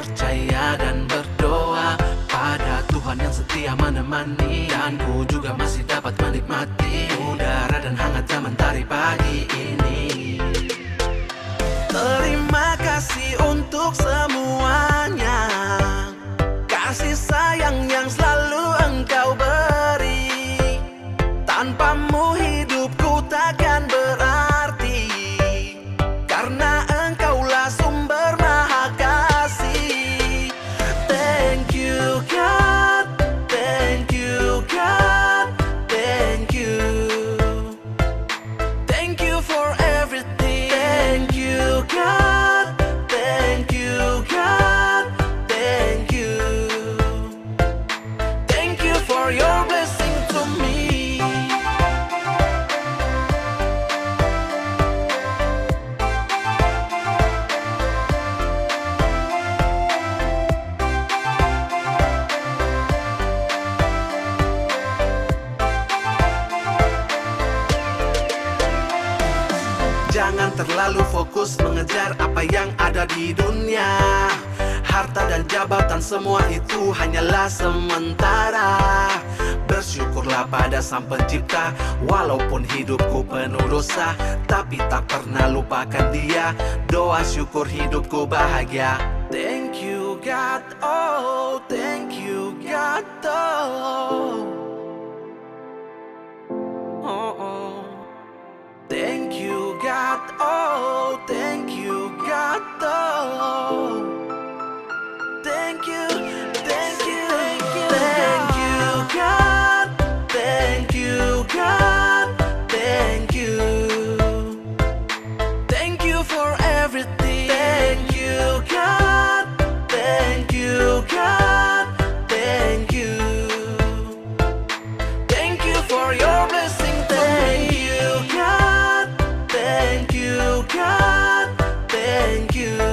percaya dan berdoa pada Tuhan yang setia menemani, dan ku juga masih dapat menikmati udara dan hangatnya mentari pagi ini. Terima kasih untuk semuanya, kasih sayang yang selalu Engkau beri. Tanpamu hidupku takkan berarti, karena Engkaulah sumber maha kasih. Thank you God, thank you God, thank you. Thank you for everything. Thank you God, thank you God, thank you. Thank you for your blessing to me. Jangan terlalu fokus mengejar apa yang ada di dunia. Harta dan jabatan semua itu hanyalah sementara. Bersyukurlah pada Sang Pencipta, walaupun hidupku penuh dosa, tapi tak pernah lupakan Dia. Doa syukur hidupku bahagia. Thank you God, oh thank you God, oh. Thank you God, oh thank you God, oh. Thank you, thank you, thank you, thank you God, thank you God, thank you. Thank you for everything. Thank you God, thank you God, thank you. Thank you for your blessing. Thank you God, thank you God, thank you.